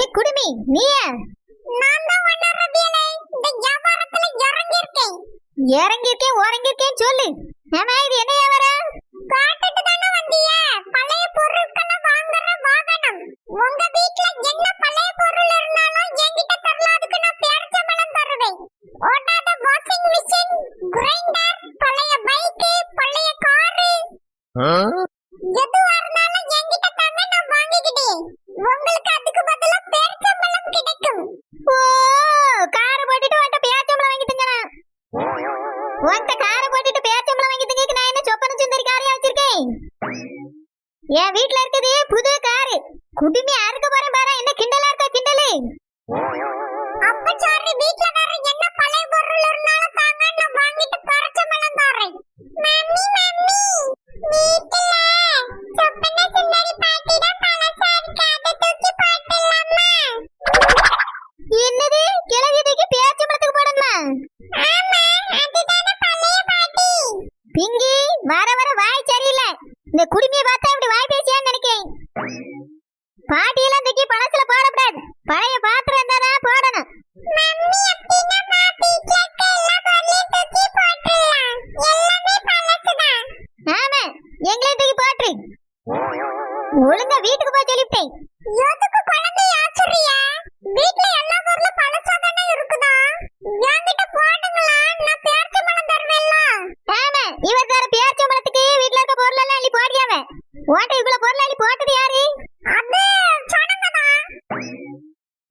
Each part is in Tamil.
ஏ குடுமி நீயா? நான் தான் வண்ணரபியலே இந்த வியாபாரத்துல இறங்கி இருக்கேன். இறங்கிருக்கேன் சொல்லு. ஆமா இது என்ன வியாபாரம்? காட்டுட்டு தானே வந்தியே, பழைய பொருட்களை வாங்குற வாகனம். உங்க வீட்ல என்ன பழைய பொருள் இருந்தாலும் என்கிட்ட தரலாம், அதுக்கு நான் பேர்ச்சம்பளம் தருவேன். ஓடாத வாஷிங் மிஷின், கிரைண்டர், பழைய பைக், பழைய கார், எதுவா இருந்தாலும் என்கிட்ட தாங்க, நான் வாங்கிக்கிட்டேன். உங்களுக்கு அதுக்கு பதிலா பேர்ச்சம்பளம் கிடைக்கும். ஓ காரை போட்டுட்டு வந்து பேச்சம்பளம் வாங்கி திங்கறா. உன்கிட்ட காரை போட்டுட்டு பேச்சம்பளம் வாங்கி திங்கக்கு நான் என்ன சொப்பன சுந்தரி காரையா வச்சிருக்கேன்? என் வீட்ல இருக்குது புது காரு. குடுமி அறுக்க போறேன் பாரு, என்ன கிண்டலா இருக்கா கிண்டலு. அப்ப சாரி, வீட்ல வேற என்ன பழைய பொருள் இருந்தாலும் தாங்க, நான் வாங்கிட்டு பேர்ச்சம்பளம் தரேன். மம்மி வீட்ல சொப்பன சுந்தரி பாட்டிட பழசா இருக்கு, அதை தூக்கி போட்டுடலாமா? என்னது கிழவி தூக்கி பேச்சம்பளத்துக்கு போடணுமா? ஆமா, அதுதானே பழைய பாட்டி. பிங்கி வர வர வாய் சரியில்லை. இந்த குடுமியை பார்த்தா அப்படி வாய் பேசியான்னு நினைக்கிறேன். பாட்டியெல்லாம் தூக்கி பழசுல போடக்கூடாது, பழைய பாத்திரம் இருந்தாதான் போடணும். மம்மி அப்படின்னா பாட்டி கேக்க எல்லா பொருளையும் தூக்கி போட்டுடலாம், எல்லாமே பழசுதான். ஆமா எங்களையும் தூக்கி போட்டு ஒழுங்கா வீட்டுக்கு போய் சொல்லிவிட்டேன். எதுக்கு குழந்தை ஆச்சரியா? வீட்ல எல்லா பொருளும் பழசா தானே இருக்குதா? என்கிட்ட போடுங்களா, நான் பேர்ச்சம்பளம் தருவேன்ல. ஆமா இவர் தர பேச்சம்பளத்துக்கு வீட்ல இருக்க பொருள் எல்லாம் அள்ளி போடியாவ. ஓட்ட இவ்வளவு பொருள் அள்ளி போட்டது யாரு? அது சொன்னங்கதான்.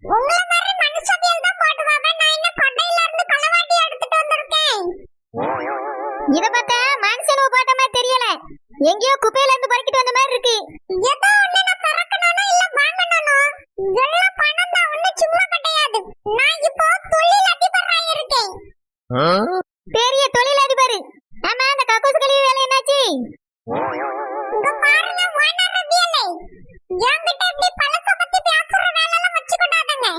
உங்களை மாதிரி மனுஷவியல் தான் போடுவாங்க, நான் என்ன கொடையில இருந்து களவாட்டி எடுத்துட்டு வந்திருக்கேன். இத பார்த்தா மனுஷனு போட்ட மாதிரி தெரியல, எங்கேயோ குப்பையில இருந்து பறிக்கிட்டு வந்த மாதிரி இருக்கு. ஏதோ ஒண்ணு நான் பறக்கணும்னா இல்ல வாங்கணும், எல்லாம் பணம் தான், ஒண்ணு சும்மா கிடையாது. நான் இப்போ தொழில் அதிபராக இருக்கேன். பெரிய தொழிலதிபர். ஆமா அந்த கக்கூசு கழுவி வேலை என்னாச்சு? இங்க பாருங்க வண்ணரபியலே, என்கிட்ட இப்படி பழச பத்தி பேசுற வேலையெல்லாம் வச்சுக்கூடாதுங்க.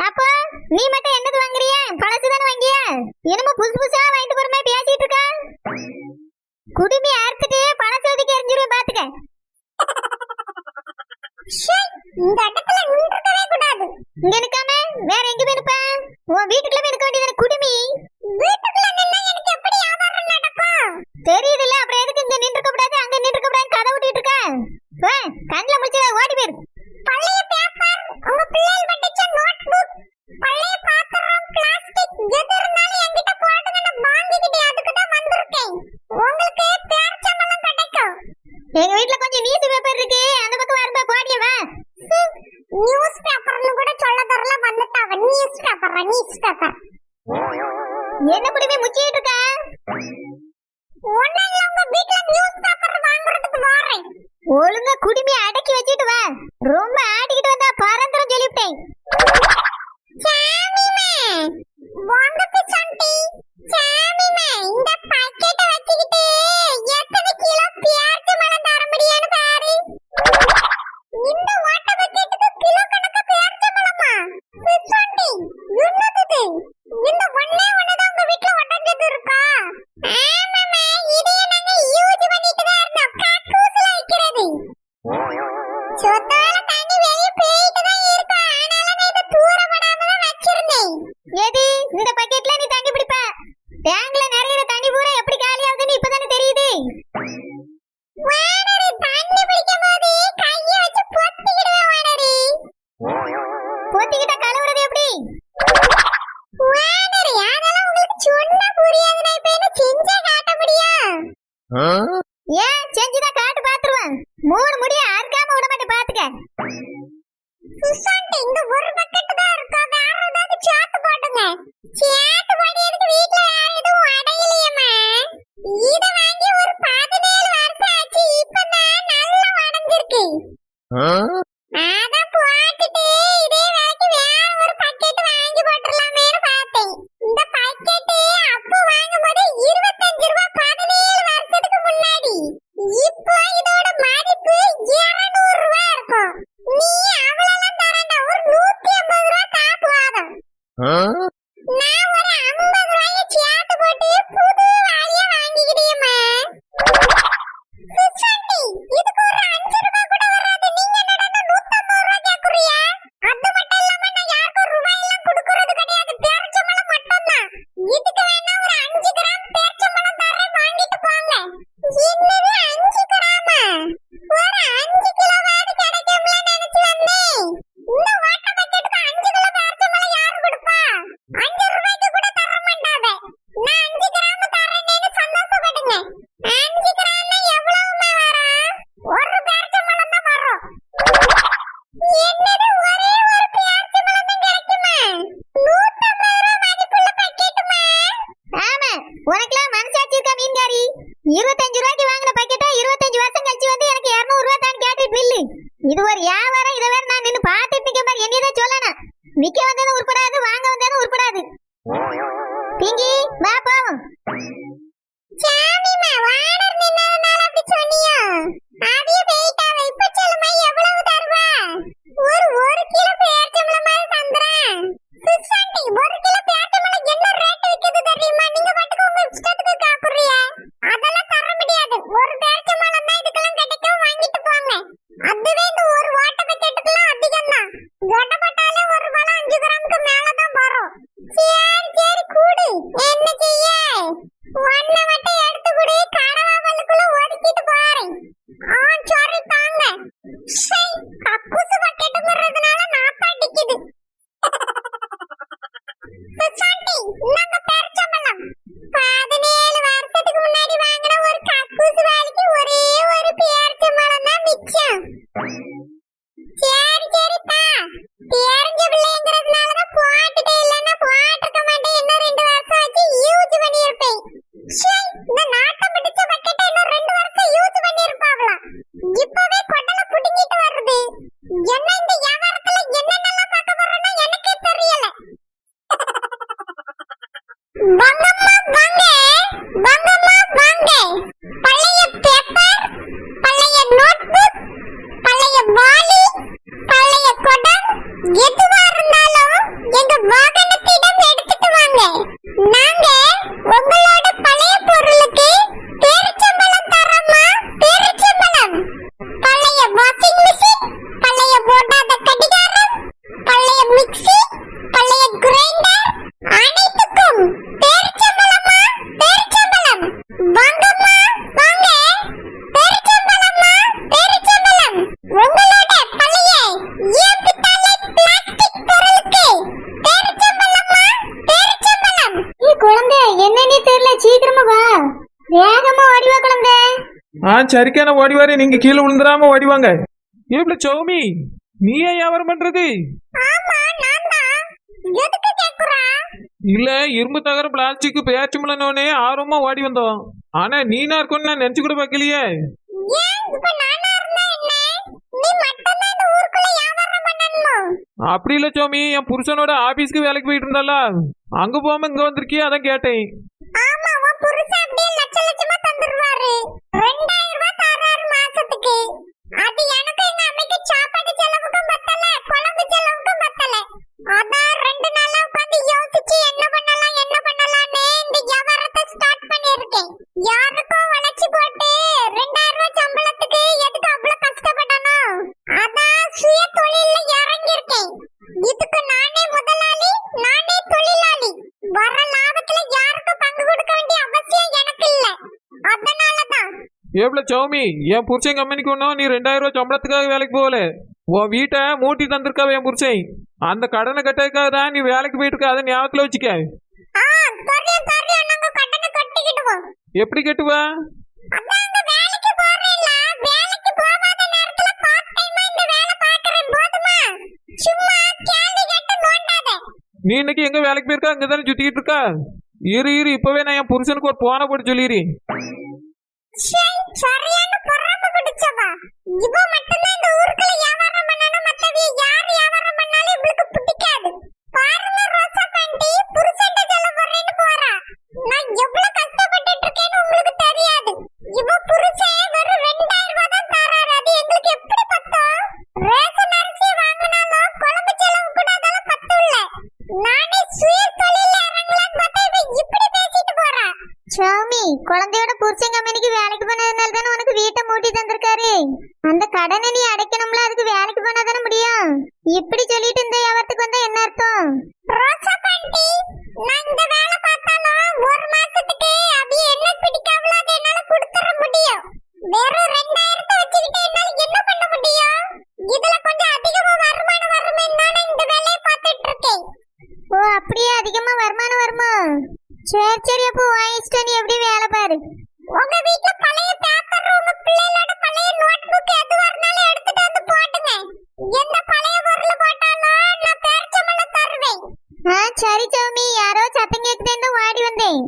அப்போ நீ மட்டும் என்னது வாங்குறிய? பழசுதானே வாங்கியா? என்னமோ புதுசு புதுசா வாங்கிட்டு போற மாதிரி பேசிட்டு இருக்கா. குடுமி அறுத்துட்டு பழசு ஒதுக்கி எரிஞ்சிருவேன் பாத்துக்க. இந்த இடத்துல நின்றுக்கவே கூடாது. இங்க நிக்காம வேற எங்க போய் நிப்ப? உன் வீட்டுக்குள்ள போய் நிக்க வேண்டியதானே குடுமி. வீட்டுக்குள்ள நின்னா எனக்கு எப்படி வியாபாரம் நடக்கும்? தெரியுதுல்ல, அப்புறம் எதுக்கு இங்க நின்றுக்க கூடாது அங்க நின்றுக்க கூடாது கதை விட்டுட்டு இருக்க? கண்ணுல முடிச்சு ஓடி போயிரு. பழைய பேப்பர், உங்க பிள்ளைகள் படிச்ச நோட்புக், பழைய பாத்திரம், பிளாஸ்டிக் எது இருந்தாலும் என்கிட்ட போடுங்க, நான் வாங்கிக்கிட்டே அதுக்கு தான் வந்திருக்கேன். உங்களுக்கு பேர்ச்சம்பளம் கிடைக்கும். எங்க வீட்ல கொஞ்சம் நியூஸ் பேப்பர் இருக்கு, அந்த பக்கம் வரப்ப போடிய வா. நியூஸ் பேப்பர்னு கூட சொல்ல தரல, வந்துட்டாவ நியூஸ் பேப்பர். என்ன குடுமி முச்சிட்டு இருக்க? ஒண்ணு இல்ல, உங்க வீட்ல நியூஸ் பேப்பர் வாங்குறதுக்கு வரேன். ஒழுங்கா குடுமி அடக்கி வச்சிட்டு வா, ரொம்ப ஆடிக்கிட்டு வந்தா பரந்தரம் சொல்லிவிட்டேன். சாமிமே வாங்கக்கு சண்டி, சாமிமே இந்த பாக்கெட்டை வச்சுக்கிட்டு எத்தனை கிலோ பேர்ச்சம்பளம் தர முடியும்னு பாரு. இந்த வாட்டை பக்கெட்டுக்கு கிலோ கணக்கு பேர்ச்சம்பளமா? சண்டி என்னது? இந்த ஒண்ணே ஒண்ணுதான் உங்க வீட்ல ஒட்டஞ்சது இருக்கா? ஆமாமே, இதையே நாங்க யூஸ் பண்ணிட்டு தான் இருந்தோம், கக்கூசுல வைக்கிறது. சொத்தால தண்ணி வெளிய போயிட்டு தான் இருக்கும், ஆனாலும் நான் இதை தூரப்படாம தான் வச்சிருந்தேன். எது இந்த பக்கெட்ல நீ தண்ணி பிடிப்ப? டேங்க்ல நிறைய தண்ணி பூரா எப்படி காலி ஆகுதுன்னு இப்பதானே தெரியுது. வானரி தண்ணி பிடிக்கும் போது கையை வச்சு பொத்திக்கிடுவேன் வானரி. பொத்திக்கிட்ட கழுவுறது எப்படி? வானரி அதெல்லாம் உங்களுக்கு சொன்னா புரியாது, நான் இப்ப என்ன செஞ்சா காட்ட முடியும்? ஏன் செஞ்சுதான் காட்டு பாத்துருவேன். 3 முடிய அறுக்காம விட மாட்டேன் பாத்துக்க. சுசாந்த் இந்த ஒரு பக்கெட் தான் இருக்கா, வேற ஏதாவது சாத்து போடுங்க. சாத்து போடுறதுக்கு வீட்ல வேற எதுவும் அடையலையேம்மா. இத வாங்கி ஒரு 17 வருஷம் ஆச்சு, இப்பதான் நல்லா உடைஞ்சிருக்கு. அதான் போட்டுட்டு இதே வேலைக்கு வேற ஒரு பக்கெட் வாங்கி போட்டுடலாமேன்னு பார்த்தேன். இந்த பக்கெட் அப்போ வாங்கும்போது 25 ரூபாய் 17 வருஷத்துக்கு முன்னாடி. இப்போ இதோட மதிப்பு 200 ரூபாய் இருக்கும். நீ அவ்வளவுலாம் தரேன்டா, ஒரு 150 ரூபாய் தாக்குவாதம். நான் ஒரு 50 ரூபாயை சேர்த்து போட்டு புது வாளிய வாங்கிக்கிட்டேம்மா. சுசாந்தி இதுக்கு ஒரு 5 ரூபாய் கூட வராது, நீங்க என்னடா 150 ரூபாய் கேக்குறியா? அது மட்டும் இது ஒரு வியாபாரம். இதை வேற நான் நின்னு பார்த்துட்டு நிக்க மாதிரி என்னதான் சொல்லணும். விக்க வந்ததும் உருப்படாது, வாங்க வந்ததும் உருப்படாது. பிங்கி வா போவோம். சாமிமா வாடர் நின்னதனால அப்படி சொன்னியா? அவிய வெயிட்டாவை இப்ப சொல்லுமா எவ்வளவு தருவா? ஒரு கிலோ பேர்ச்சம்பளம் மாதிரி தந்துறேன். சிஸ்டன்டி 1 கிலோ பேர்ச்சம்பளம் என்ன ரேட் விக்குது தெரியுமா? நீங்க பாட்டுக்கு உங்க இஷ்டத்துக்கு காக்குறிய. அதெல்லாம் தர முடியாது. ஒரு பேர்ச்சம்பளம் தான் இதுக்கெல்லாம் கிடைக்கும், வாங்கிட்டு போங்க. அதுவே இந்த ஒரு வாட்டை பக்கெட்டுக்குலாம் அதிகம் தான். ஓட்டப்பட்டாலே ஒரு பழம் 5 கிராமுக்கு மேல தான் வரும். சரி கூடு. என்ன செய்ய? ஒன்ன மட்டும் எடுத்து குடி. கடவா பல்லுக்குள்ள ஒதுக்கிட்டு போறேன். சாரி தாங்க. கக்கூசு பக்கெட்டுங்கிறதுனால நாத்தம் அடிக்குது. சாண்டி நாங்க பேர்ச்சம்பளம் 17 வருஷத்துக்கு முன்னாடி வாங்கின ஒரு கக்கூசு வேலைக்கு ஒரே ஒரு பேர்ச்சம்பளம் தான் மிச்சம். சரிப்பா, தெரிஞ்ச பிள்ளைங்கிறதுனால தான் போட்டுட்டே, இல்லைன்னா போட்டிருக்க மாட்டேன். இன்னும் 2 வருஷம் வச்சு யூஸ் பண்ணியிருப்பேன். இந்த நாட்டம் பிடிச்ச பக்கெட்டை இன்னும் 2 வருஷம் யூஸ் பண்ணியிருப்பாங்களாம். இப்பவே கொட்டல புடுங்கிட்டு வருது. என்ன இந்த வியாபாரத்துல என்னென்னலாம் பார்க்க போறோம்னா எனக்கே தெரியல. வாங்கம்மா வாங்க, வாங்கம்மா வாங்க. பழைய பேப்பர், பழைய நோட்புக், பழைய வாளி, பழைய குடம், எதுவா இருந்தாலும் எங்க வாகனத்திடம் எடுத்துட்டு வாங்க. நாங்க உங்களோட பழைய பொருளுக்கு பேரிச்சம்பழம் தரமா? பேரிச்சம்பழம். பழைய வாஷிங் மிஷின், பழைய ஓடாத கடிகாரம், பழைய மிக்ஸி, பழைய கிரைண்டர், அனைத்துக்கும் பேரிச்சம்பழமா? பேரிச்சம்பழம். வாங்கம்மா வாங்க. பேரிச்சம்பழமா? பேரிச்சம்பழம். உங்களோட பழைய ஏபிட்டாலே பிளாஸ்டிக் பொருளுக்கு பேரிச்சம்பழமா? பேரிச்சம்பழம். குழந்தை என்னன்னே தெரியல, சீக்கிரமா வா. வேகமா ஓடி வா குழந்தை. சரிக்கான ஓடி வாரு. நீங்க கீழே விழுந்துடாம ஓடிவாங்க. ஏப்ல சௌமி, நீ ஏன் வியாபாரம் பண்றது? ஆமா நான் தான். எதுக்கு கேக்குறா? இல்ல, இரும்பு தகரம் பிளாஸ்டிக் பேச்சுமலனோனே ஆர்வமா ஓடி வந்தோம். ஆனா நீனா இருக்கும்னு நான் நினைச்சு கூட பார்க்கலையே. ஏன் இப்ப நானா இருந்தா என்ன? நீ மட்டும் தான் இந்த ஊருக்குள்ள வியாபாரம் பண்ணணுமா? அப்படி இல்ல சௌமி, என் புருஷனோட ஆபீஸ்க்கு வேலைக்கு போயிட்டு இருந்தால, அங்க போகாம இங்க வந்திருக்கியே, அதான் கேட்டேன். ஆமா, உன் புருஷன் அப்படியே லட்சமா தந்துருவாரு. 2000 ரூபாய் தராரு மாசத்துக்கு. அது எனக்கு எங்க அம்மைக்கு சாப்பாடு செலவுக்கும் பத்தல, குழம்பு செலவுக்கும் பத்தல. அதான் 2 நாளா உட்கார்ந்து யோசிச்சு என்ன பண்ணலாம்னு இந்த வியாபாரத்தை ஸ்டார்ட் பண்ணிருக்கேன். யாருக்கோ வளைச்சு போட்டு 2000 ரூபாய் சம்பளத்துக்கு எதுக்கு அவ்வளவு கஷ்டப்படணும்? அதான் சுய தொழில்ல இறங்கியிருக்கேன். இதுக்கு நானே முதலாளி, நானே தொழிலாளி. வர லாபத்துல யாருக்கும் பங்கு கொடுக்க வேண்டிய அவசியம் எனக்கு இல்ல. அதனாலதான். ஏப்ல சௌமி, என் புருஷன் கம்பெனிக்கு ஒன்றும் நீ 2000 ரூபாய் சம்பளத்துக்காக வேலைக்கு போகல. உன் வீட்டை மூட்டி தந்திருக்காவ என் புருஷன். அந்த கடனை கட்டதுக்காக தான் நீ வேலைக்கு போயிட்டு இருக்க. அதை ஞாபகத்துல வச்சுக்க. தெரியும் நாங்க கடனை கட்டிக்கிடுவோம். எப்படி கட்டுவா? அதாங்க வேலைக்கு போறேன்ல, வேலைக்கு போகாத நேரத்துல பார்ட் டைமா இந்த வேலை பார்க்கறேன். போதுமா? சும்மா கேள்வி கேட்டு நோண்டாத. நீ இன்னைக்கு எங்க வேலைக்கு போயிருக்கா? அங்கதானே சுத்திக்கிட்டு இருக்கா? இரு இப்பவே நான் என் புருஷனுக்கு ஒரு போனை போட்டு சொல்லிடுறேன். சரியான பொறாமை பிடிச்சவா. இவ மட்டும்தான் இந்த ஊருக்குள்ள வியாபாரம் பண்ணணும். மத்தவிய யார் வியாபாரம் பண்ணாலும் இவளுக்கு பிடிக்காது. பாருங்க ரோசா பாண்டி, புருஷன்ட்ட சொல்ல போறேன்னு போறா. நான் எவ்வளவு கஷ்டப்பட்டுட்டு இருக்கேன்னு உங்களுக்கு தெரியாது. இவ புருஷன் வெறும் 2000 ரூபாய் தான் தராரு. அது எங்களுக்கு எப்படி பத்தும்? ரேஷன் அரிசி வாங்கினாலும் குழம்பு செலவு கூட அதெல்லாம் பத்தும் இல்ல. நானே சுய தொழில இறங்கலான்னு பார்த்தா இவ இப்படி பேசிட்டு போறா. சாமி, குழந்தையோட புருஷன் கம்பெனிக்கு வேலைக்கு போனதுனால தானே உனக்கு வீட்டை மூட்டி தந்திருக்காரு. அந்த கடனை நீ அடைக்கணும்ல, அதுக்கு வேலைக்கு போனா தானே முடியும். இப்படி சொல்லிட்டு இந்த வியாபாரத்துக்கு வந்தா என்ன அர்த்தம்? ரோசா பாண்டி, நான் இந்த வேலை பார்த்தாலும் 1 மாசத்துக்கு அது என்ன பிடிக்காமல அதை என்னால கொடுத்துற முடியும். வெறும் 2000 வச்சுக்கிட்டு என்னால என்ன பண்ண முடியும்? இதுல கொஞ்சம் அதிகமா வருமானம் வருமே நானே இந்த வேலையை பார்த்துட்டு இருக்கேன். ஓ, அப்படியே அதிகமா வருமானம் வருமா? சரி அப்போ வாங்கிட்டு நீ எப்படி வேலை பாரு. உங்க வீட்ல பழைய பேப்பர், உங்க பிள்ளைகளோட பழைய நோட்புக் எதுவா இருந்தாலும் எடுத்துட்டு வந்து போடுங்க. எந்த பழைய பொருள் போட்டாலும் நான் பேர்ச்சம்பழம் தருவேன். சரி சௌமி, யாரோ சத்தம் கேக்குதேன்னு ஓடி வந்தேன்.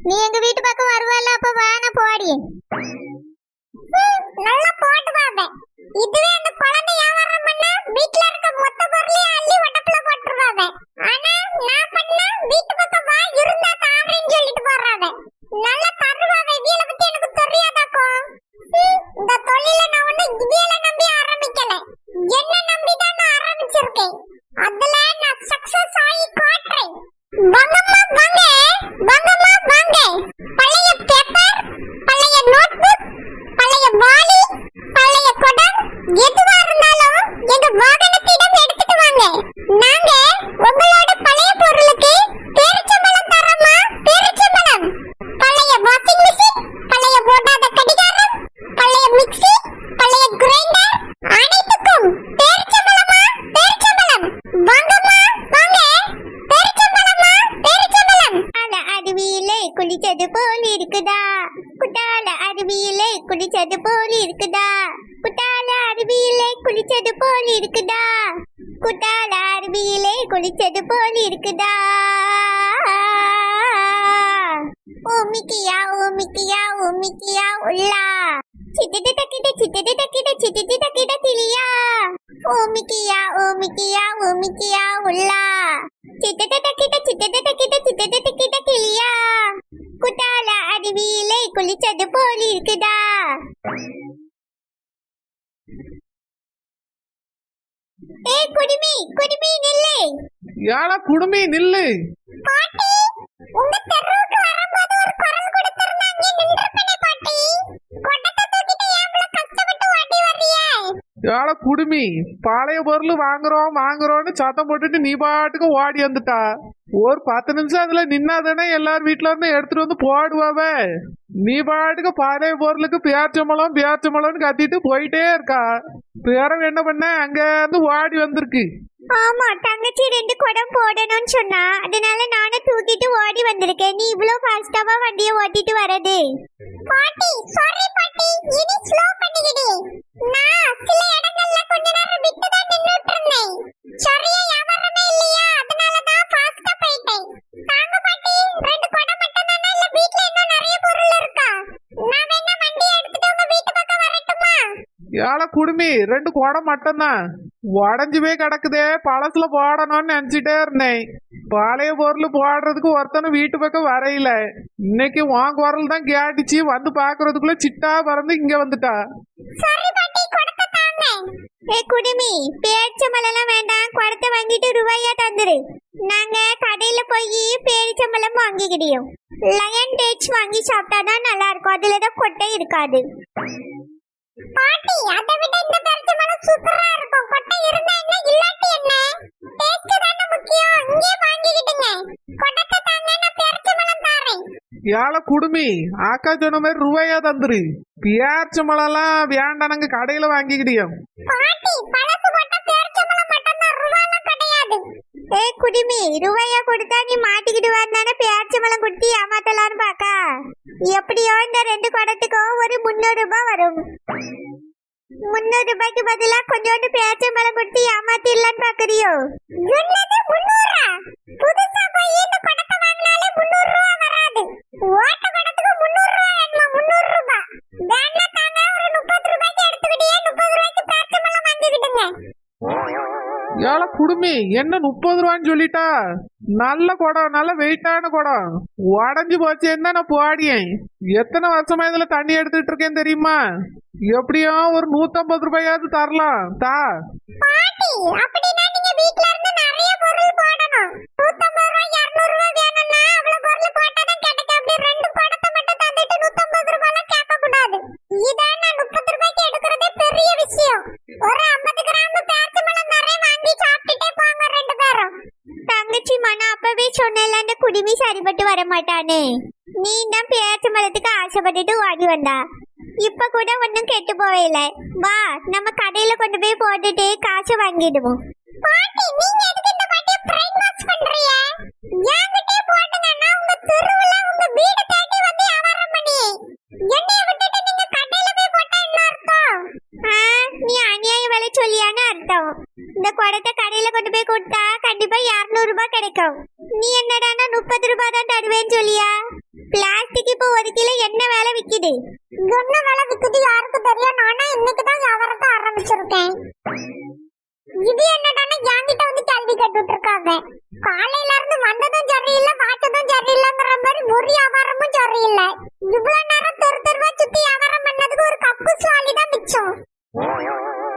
நீ எங்க வீட்டு பக்கம் வருவால, அப்ப வா நான் போடி. நல்லா போட்டு வாங்க. இதுவே அந்த குழந்தை வியாபாரம் வாகனத்திடம் எடுத்துட்டு வாங்க. நாங்க உங்களோட பழைய பொருளுக்கு பேரிச்சம்பழம் தரமா? பேரிச்சம்பழம், பழைய வாஷிங் மிஷின், பழைய ஓடாத கடிகாரம், பழைய மிக்ஸி, பழைய கிரைண்டர், அனைத்துக்கும் பேரிச்சம்பழமா? பேரிச்சம்பழம் வாங்கம்மா, வாங்க. பேரிச்சம்பழமா? பேரிச்சம்பழம். அல அருவியிலே குளிச்சது போல் இருக்குதா, குட்டால அருவியிலே குளிச்சது போல் இருக்குதா, குட்டால அருவியிலே குளிச்சது போல் இருக்குதா, குட்டால அருவியிலே குளிச்சது போல் இருக்குதா. ஓமிக்கியா ஓமிக்கியா ஓமிக்கியா உள்ளா, சிட்டிட்டு தக்கிட்ட சிட்டிட்டு தக்கிட்ட சிட்டிட்டு தக்கிட்ட கிளியா. ஓமிக்கியா ஓமிக்கியா ஓமிக்கியா உள்ளா, சிட்டிட்டு தக்கிட்ட சிட்டிட்டு தக்கிட்ட சிட்டிட்டு தக்கிட்ட கிளியா. குட்டால அருவியிலே குளிச்சது போல் இருக்குதா. ஏய் குடுமி குடுமி நில்லு. ஏழா குடுமி நில்லு. பாட்டி, உங்க தெருவுக்கு வரும்போது ஒரு குரல் கொடுத்திருந்தாங்க, நின்றுப்பனே பாட்டி. கொட்டத்தை தூக்கிட்டு ஏம்பல கஷ்டப்பட்டு ஓடி வர்றியே? ஏழா குடுமி, பழைய பொருள் வாங்குறோம்னு சத்தம் போட்டுட்டு நீ பாட்டுக்கு ஓடி வந்துட்டா. ஒரு 10 நிமிஷம் அதுல நின்னாதானே எல்லாரும் வீட்டுல இருந்து எடுத்துட்டு வந்து போடுவாவே. நீ பாட்டுக்கு பழைய பொருளுக்கு பேச்சம்பழம்னு கத்திட்டு போயிட்டே இருக்கா. பேரம் என்ன பண்ண, அங்க இருந்து ஓடி வந்திருக்கு. ஆமா, தங்கச்சி 2 குடம் போடணும்னு சொன்னா, அதனால நானும் தூக்கிட்டு ஓடி வந்திருக்கேன். நீ இவ்வளவு ஃபாஸ்டாவா வண்டியை ஓட்டிட்டு வரது? பாட்டி, சாரி பாட்டி, இனி ஸ்லோ பண்ணிக்கிடு. நான் சில இடங்கள்ல கொஞ்ச நேரம் விட்டு தான் நின்னுட்டு இருந்தேன். சரியா வியாபாரமே இல்லையா, அதனால தான் ஃபாஸ்டா போயிட்டேன். தாங்க பாட்டி, 2 குடம் மட்டும் தானே, இல்ல வீட்ல இன்னும் நிறைய பொருள் இருக்கா? நான் வேணா வண்டியை எடுத்துட்டு உங்க வீட்டு பக்கம் வரட்டுமா? ஏழை குடுமி, 2 குடம் மட்டும்தான் உடஞ்சு போய் கிடக்குதே. பழசுல போடணும்னு நினைச்சிட்டே இருந்தேன். பழைய பொருள் போடுறதுக்கு ஒருத்தனும் வீட்டு பக்கம் வரையில. இன்னைக்கு உன் குரல் தான் கேட்டுச்சு. வந்து பாக்குறதுக்குள்ள சிட்டா பறந்து இங்க வந்துட்டா. சரி பாட்டி, குடத்தை தாங்க. ஏய் குடுமி, பேரிச்சம்பழம் வேண்டாம், குடத்தை வாங்கிட்டு ரூபாயா தந்துரு. நாங்க கடையில போய் பேரிச்சம்பழம் வாங்கிக்கிடியோம். லயன் டேட்ஸ் வாங்கி சாப்பிட்டாதான் நல்லா இருக்கும், அதுலதான் கொட்டை இருக்காது. பாட்டி, அதை விட இந்த பேரிச்சம்பழம் சூப்பரா இருக்கும். கொட்டை இருந்தா என்ன, இல்லாட்டி என்ன? டேஸ்ட் தானே முக்கியம். இங்கே வாங்கிக்கிடுங்க. கொட்டத்தை தாங்க, நான் பேரிச்சம்பழம் தாரேன். ஏழை குடுமி, ஆக்கா சொன்ன மாதிரி ரூபாயா தந்துரு. பேச்சம்பழம்லாம் வேண்டாம், நாங்க கடையில வாங்கிக்கிடியோம். பாட்டி, பழசு போட்ட பேரிச்சம்பழம் மட்டும்தான், ரூபாலாம் கிடையாது. ஏய் குடுமி, ரூபாயா கொடுத்தா நீ மாட்டிக்கிட்டு வந்தானே பேரிச்சம்பழம் குட்டி ஏமாத்தலான்னு பாக்கா. எப்படியோ இந்த 2 குடத்துக்கும் ஒரு 300 ரூபாய் வரும். 300 ரூபாய்க்கு பதிலா கொஞ்சோண்டு பேரிச்சம்பழம் குட்டி ஏமாத்திடலான்னு பாக்குறியோ? என்னது 300? புதுசா போய் இந்த கொடத்தை வாங்கினாலே 300 ரூபாய் வராது. ஓட்ட கொடத்துக்கு 300 ரூபாய் வேணுமா? 300 ரூபாய் வேணா தாங்க, ஒரு 30 ரூபாய்க்கு எடுத்துக்கிட்டே. 30 ரூபாய்க்கு பேரிச்சம்பழம் வாங்கிக்கிடுங்க. ஏழை குடுமி, என்ன 30 ரூபான்னு சொல்லிட்டா? நல்ல குடம், நல்ல வெயிட்டான குடம். உடஞ்சு போச்சேன்னு தான் நான் போடியேன். எத்தனை வருஷமா இதுல தண்ணி எடுத்துட்டு இருக்கேன் தெரியுமா? எப்படியும் ஒரு 150 ரூபாயாவது தரலாம். தா பாட்டி, அப்படினா நீங்க வீட்ல இருந்து நிறைய பொருள் போடணும். 150 ரூபாய் 200 ரூபாய் வேணும்னா அவ்வளவு பொருள் போட்டாதான் கிடைக்கும். அப்படி 2 குடத்தை மட்டும் தந்துட்டு 150 ரூபாய்லாம் கேட்க கூடாது. இதான் நான் 30 ரூபாய்க்கு எடுக்கிறதே பெரிய விஷயம். ஒரு 50 கிராம் பேரிச்சம்பழம் தரேன், வாங்கி சாப்பிட்டுட்டே போங்க 2 பேரும். தங்கச்சி மன அப்பவே சொன்னல, அந்த குடுமி சரிப்பட்டு வர மாட்டானே. நீ தான் பேரிச்சம்பழத்துக்கு ஆசைப்பட்டுட்டு ஓடி வந்தா. இப்ப கூட ஒன்னும் கெட்டு போவேல. வா, நம்ம கடையில கொண்டு போய் போட்டுட்டு காசை வாங்கிடுவோம். பாட்டி, நீங்க எதுக்கு இந்த பாட்டியை பிரைன் வாஷ் பண்றீங்க? என்கிட்டே போட்டுங்க, நான் உங்க தெருவுல உங்க வீடு தேடி வந்து வியாபாரம் பண்ணி. என்னைய விட்டுட்டு நீங்க கடையில போய் போட்டா என்ன அர்த்தம்? நீ அநியாய விலை சொல்லியான்னு அர்த்தம். இந்த குடத்தை கடையில கொண்டு போய் கொடுத்தா கண்டிப்பா 200 ரூபாய் கிடைக்கும். நீ என்னடானா 30 ரூபாய் தான் தருவேன்னு சொல்லியா? பிளாஸ்டிக் இப்போ 1 கிலோ என்ன வேலை விக்குது? என்ன விலை விக்குது யாருக்கு தெரியும்? நானா இன்னைக்கு தான் வியாபாரத்தை ஆரம்பிச்சிருக்கேன். இது என்னடானா என்கிட்ட வந்து கேள்வி கேட்டுட்டு இருக்காங்க. காலையில இருந்து வந்ததும் சரியில்லை, பார்த்ததும் சரியில்லைங்கிற மாதிரி ஒரு வியாபாரமும் சரியில்லை. இவ்வளவு நேரம் தெருவா சுத்தி வியாபாரம் பண்ணதுக்கு ஒரு கப்பு சுவாலி தான் மிச்சம்.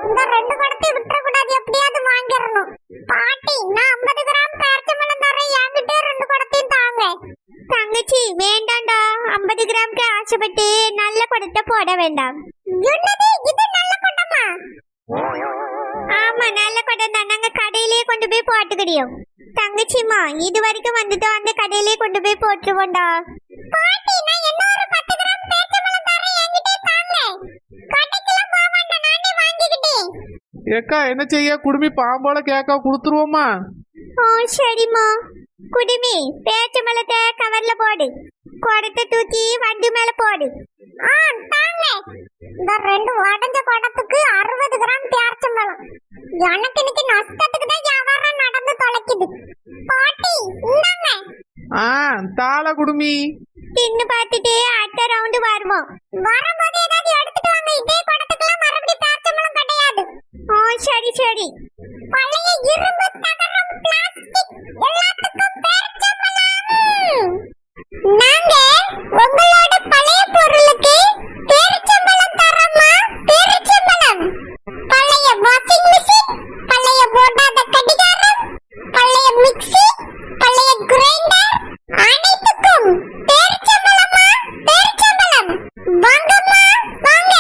இந்த 2 குடத்தை விட்டுறக்கூடாது, எப்படியாவது வாங்கிடணும். பாட்டி, நான் 50 கிராம் பேரிச்சம்பழம் தரேன், என்கிட்ட 2 குடத்தையும் தாங்க. தங்கச்சி வேண்டாண்டா, 50 கிராம்க்கு ஆசைப்பட்டு நல்ல குடத்தை போட வேண்டாம். என்னது, இது நல்ல குடமா? ஆமா, நல்ல கொண்டு போய் போட்டுக்கிடியும். தங்கச்சிம்மா இது வரைக்கும் வந்துட்டு அந்த கடையிலே கொண்டு போய் போட்டுருவோண்டா. பாட்டி நான் என்ன ஒரு 10 கிராம் பேச்சம்பழம் தரேன் என்கிட்ட தாங்க. கடைக்குலாம் போக மாட்டேன் நானே வாங்கிக்கிட்டேன். ஏக்கா என்ன செய்ய குடுமி பாம்போல கேக்கா கொடுத்துருவோமா? ஓ சரிம்மா. குடுமி பேச்சம்பழத்தை கவர்ல போடு, குடத்தை தூக்கி வண்டி மேல போடு. தாங்க. இந்த 2 உடஞ்ச குடத்துக்கு 60 கிராம் பேச்சம்பழம். எனக்கு இன்னைக்கு நஷ்டத்துக்கு தான் வியாபாரம் நடந்து தொலைக்குது. பாட்டி இந்தாங்க. தாள குடுமி. தின்னு பார்த்துட்டு அடுத்த ரவுண்டு வருவோம். வரும்போது ஏதாவது எடுத்துட்டு வாங்க. இதே குடத்துக்குலாம் மறுபடியும் பேச்சம்பழம் கிடையாது. ஓ சரி சரி. பழைய இரும்பு தகரம் பிளாஸ்டிக் எல்லாத்துக்கும் பேச்சம்பழம். நாங்க உங்களோட பழைய பொருளுக்கு பேச்சம்பழம் தரமா? பேச்சம்பழம். பழைய வாஷிங் மிஷின், பழைய போடாத கடிகாரம், பழைய மிக்ஸி, பழைய கிரைண்டர் அனைத்துக்கும் பேச்சம்பழமா? பேச்சம்பழம். வாங்கம்மா வாங்க.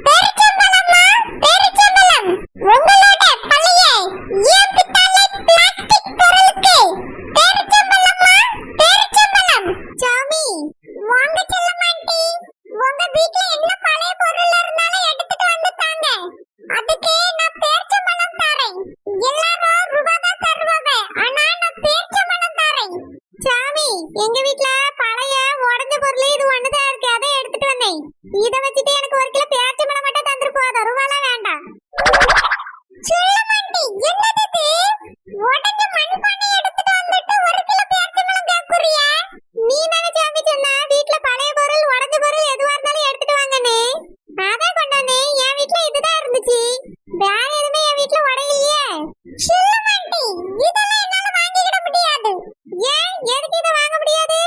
பேச்சம்பழமா? பேச்சம்பழம். உங்களோட பழைய ஏபிட்டாலே பிளாஸ்டிக் பொருளுக்கு பேச்சம்பழமா? பேச்சம்பழம். சாமி வாங்க செல்லமாண்டி. உங்க வீட்ல என்ன பழைய பொருள் இருந்தாலும் எடுத்துட்டு வந்து தாங்க. அதுக்கு நான் பேச்சம்பழம் தரேன். எல்லாரும் ரூபாய் தான் தருவாங்க. ஆனா நான் பேச்சம்பழம் தரேன். சாமி எங்க வீட்ல பழைய உடஞ்ச பொருள் இது ஒண்ணுதான் இருக்கு, அதை எடுத்துட்டு வந்தேன். இத வச்சுட்டு எனக்கு 1 கிலோ பேச்சம்பழம் மட்டும் தந்துரு போதும், ரூபாலாம் வேண்டாம். செல்லமாண்டி என்னது இது? உடைஞ்ச மண்பானை எடுத்துட்டு வந்துட்டு 1 கிலோ பேச்சம்பழம் கேக்குறியா? நீ தானே சாமி சொன்னா வீட்ல பழைய பொருள் உடஞ்ச பொருள் எதுவா இருந்தாலும் எடுத்துட்டு வாங்கன்னு. அதான் கொண்டு வந்தேன். என் வீட்ல இதுதான் இருந்துச்சு, வேற எதுவுமே என் வீட்ல உடையிலையே. செல்லமாண்டி இதெல்லாம் என்னால வாங்கிட முடியாது. ஏன் எதுக்கு இதை வாங்க முடியாது?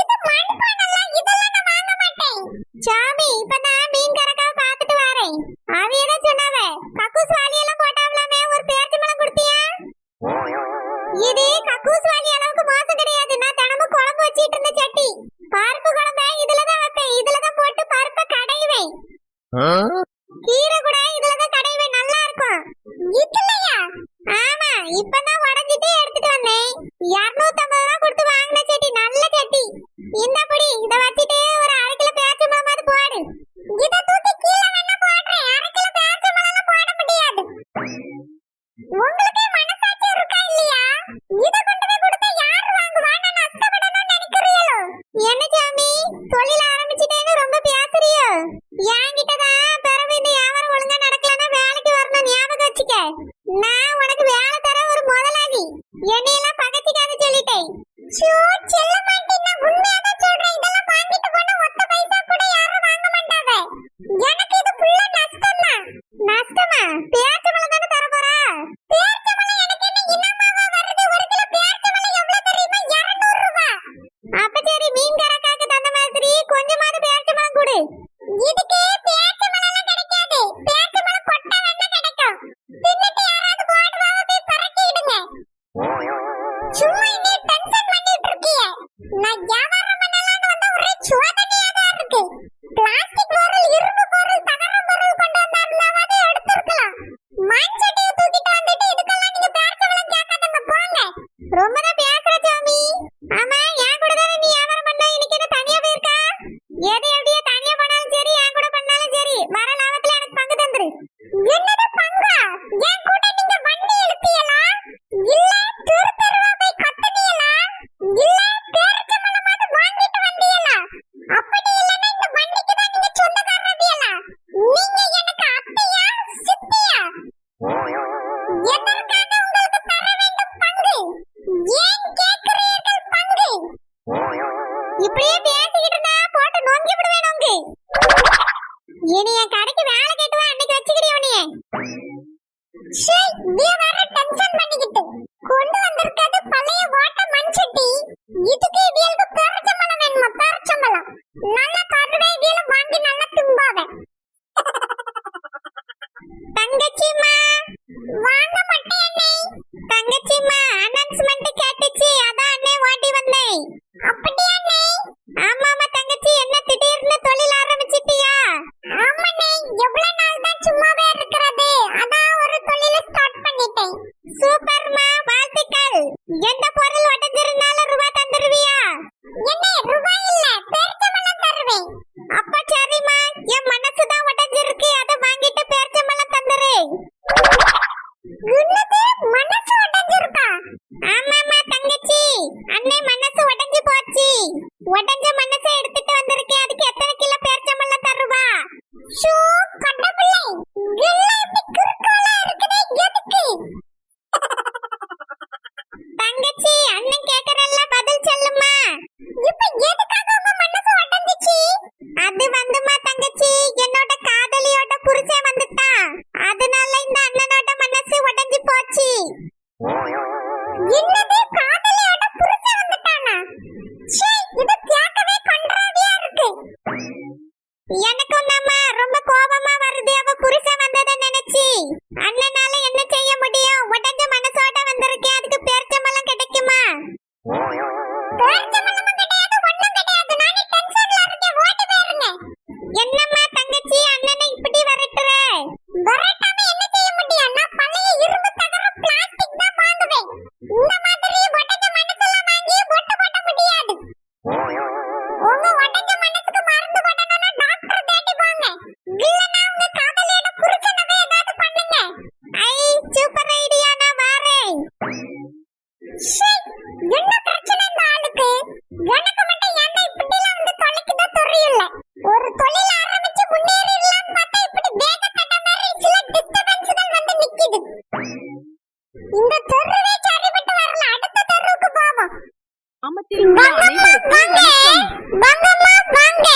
இது மண்பானெல்லாம், இதெல்லாம் நான் வாங்க மாட்டேன். சாமி இப்ப நான் மீன் கறக்காவை பார்த்துட்டு வரேன். அவையதான் சொன்னாவ கக்கூஸ் வாலியெல்லாம் போட்டாவலாமே, ஒரு பேச்சம்பழம் கொடுத்தியா? இது கக்கூஸ் வாலி அளவுக்கு மோசம் கிடையாது. நான் தினமும் குழம்பு வச்சிட்டு இருந்த சட்டி, பருப்பு குழம்பை இதுலதான் வைப்பேன். இதுலதான் போட்டு பருப்பை கடைவேன். கீரை கூட இதுலதான் கடைவேன், நல்லா இருக்கும். இதுலயா? ஆமா இப்பதான் உடைஞ்சிட்டு எடுத்துட்டு வந்தேன். 250 ரூபா கொடுத்து வாங்கின சட்டி, நல்ல சட்டி. இந்த பொடி இத வச்சிட்டு ஒரு 1/2 கிலோ பேச்சம்பழமாவது போடு. இத தூக்கி கீழே வேணா போடுறேன். 1/2 கிலோ பேச்சம்பழம் போட முடியாது. உங்களுக்கு மனசாட்சி இருக்கா இல்லையா? இத கொண்டு போய் கொடுத்தா யார் வாங்குவா? நான் நஷ்டப்படணும்னு நினைக்கிறீங்களோ? என்ன சாமி தொழில் ஆரம்பிச்சிட்டேன்னு ரொம்ப பேசுறியோ? என்கிட்டதான் பிறகு இந்த வியாபாரம் ஒழுங்கா நடக்கலன்னா வேலைக்கு வரணும், ஞாபகம் வச்சுக்க. நான் உனக்கு வேலை தர ஒரு முதலாளி, என்னையெல்லாம் பகச்சிக்காத சொல்லிட்டேன். சோ செல்லமாண்டி நான் உண்மையாதான் சொல்றேன். இதெல்லாம் வாங்கிட்டு போனா ஒத்த பைசா கூட யாரும் வாங்க மாட்டாங்க. எனக்கு இது ஃபுல்லா நஷ்டம் தான். நஷ்டமா? பேச்சம்பழம் தானே தர போறா? பேச்சம்பழம் எனக்கு என்ன இனமாவா வருது? 1 கிலோ பேச்சம்பழம் எவ்வளவு தெரியுமா? 200 ரூபாய். அப்ப சரி மீன் கறக்காக்கு தந்த மாதிரி கொஞ்சமாவது பேச்சம்பழம் கொடு. இதுக்கு பேச்சம்பழம் எல்லாம் கிடைக்காது. பேச்சம்பழம் கொட்டை வேணா கிடைக்கும். தின்னுட்டு யாராவது போடுவாங்க, போய் பறக்கிடுங்க. சும்மா என்ன டென்ஷன் பண்ணிட்டு இருக்கீங்க? நான் வியாபாரம் பண்ணலாம்னு வந்த ஒரே சோதனையா தான் இருக்கு. பிளாஸ்டிக் பொருள், இரும்பு பொருள், தகரம் பொருள் கொண்டு வந்தாவது எடுத்துக்கலாம். மண் சட்டியை தூக்கிட்டு வந்துட்டு இதுக்கெல்லாம் நீங்க பேச்சம்பழம் கேட்காதங்க போங்க. ரொம்ப தான் பேசுற சாமி. ஆமா என் கூட தானே நீ வியாபாரம் பண்ண, இன்னைக்கு என்ன தனியா போயிருக்கா? எது எப்படியே தனியா பண்ணாலும் சரி, என் கூட பண்ணாலும் சரி, வர லாபத்துல எனக்கு பங்கு தந்துரு. என்னது பங்கா? என் கூட நீங்க வண்டி இழுத்தீங்களா? இல்ல தெரு தெருவா போய் கத்துனீங்களா? இல்ல பேச்சம்பழமாவது வாங்கிட்டு வந்தீங்களா? அப்படி இல்லைன்னா இந்த வண்டிக்கு தான் நீங்க சொந்தக்காரதியலா? நீங்க எனக்கு அத்தையா சித்தியா? எதற்காக உங்களுக்கு தர வேண்டும் பங்கு? ஏன் கேட்கிறீர்கள் பங்கு? இப்படியே பேசிக்கிட்டு இருந்தா போட்டு நொங்கி விடுவேன் நொங்கு. இனி என் கடைக்கு வேலை கேட்டு வா, அன்னைக்கு வச்சுக்கிறிய உன்னைய. ஷே நீ வேற டென்ஷன் பண்ணிக்கிட்டு கொண்டு வந்திருக்கிறது பழைய வாட்ட மண் சட்டி. இதுக்கு இவியலுக்கு பேச்சம்பழம் வேணுமா? பேச்சம்பழம் நல்ல கருவே இவியலும் வாங்கி நல்லா தும்பாவே. தங்கச்சிம்மா வாங்க மட்டை அண்ணே. தங்கச்சிம்மா அனௌன்ஸ்மென்ட் கேட்டுச்சு, அதான் அண்ணே ஓடி வந்தேன். அப்படியா அண்ணே? ஆமாமா தங்கச்சி, என்ன திடீர்னு தொழில் ஆரம்பிச்சிட்டியா? ஆமாண்ணே, எவ்வளவு நாள் தான் சும்மாவே இருக்கிறது? அதான் ஒரு தொழிலை ஸ்டார்ட் பண்ணிட்டேன். சூப்பர் என்னது மனசு உடைஞ்சிருக்கா? ஆமாமா தங்கச்சி, அண்ணே மனசு உடைஞ்சு போச்சு. உடைஞ்ச மனசை எடுத்துட்டு வந்திருக்கேன். அதுக்கு எத்தனை கிலோ பேர்ச்சம்பழம் தருவா? ஷோ கடவுளே, எல்லாம் இப்படி குறுக்காலா இருக்குதே, எதுக்கு? தங்கச்சி, அண்ணன் கேக்குறல்ல, பதில் சொல்லுமா? இப்ப எதுக்காக உங்க மனசு உடைஞ்சிச்சு? அது வந்துமா தங்கச்சி, என்னோட காதலியோட புருஷன் வந்துட்டான். அதனால இந்த அண்ணனோட மனசு உடைஞ்சு போச்சு. என்னது காதலியோட புருஷன் வந்துட்டானா? ச்சே, இது கேட்கவே கன்றாவியா இருக்கு. எனக்கும் நம்ம ரொம்ப கோபமா வருது அவ புருஷன் வந்ததை நினைச்சு. அண்ணனால என்ன செய்ய முடியும்? உடைஞ்ச மனசோட வந்திருக்கேன். அதுக்கு பேர்ச்சம்பழம் கிடைக்குமா? பேர்ச்சம்பழமும் கிடையாது, ஒண்ணும் கிடையாது. நானே டென்ஷன்ல இருக்கேன், ஓடி போயிருங்க. என்னம்மா தங்கச்சி, அண்ணனை இப்படி விரட்டுற? வரட்டாம என்ன செய்ய முடியும்? நான் பழைய இரும்பு தகரம் பிளாஸ்டிக் தான் வாங்குவேன். இந்த மாதிரி உடைஞ்ச மனசெல்லாம் வாங்கி பொட்டு போட முடியாது. உங்க உடைஞ்ச மனசுக்கு மருந்து போடணும்னா டாக்டர் தேடி போங்க. இல்லன்னா உங்க காதலியோட புருஷனவே ஏதாவது பண்ணுங்க. ஐ சூப்பர் ஐடியா, நான் வாரேன். ச்சே, என்ன பிரச்சனை இந்த ஆளுக்கு? எனக்கு மட்டும் ஏன்டா இப்படிலாம் வந்து தொலைக்குதோ தெரியல. ஒரு தொழில் ஆரம்பிச்சு முன்னேறிடலாம் பார்த்தா இப்படி வேகக்கட்ட மாதிரி சில டிஸ்டர்பன்ஸ்கள் வந்து நிக்குது. இந்த தெருவே சரிபட்டு வரல, அடுத்த தெருவுக்கு போவோம். கிராமத்தில் உள்ள அனைவருக்கும் வணக்கம். வாங்கம்மா வாங்க.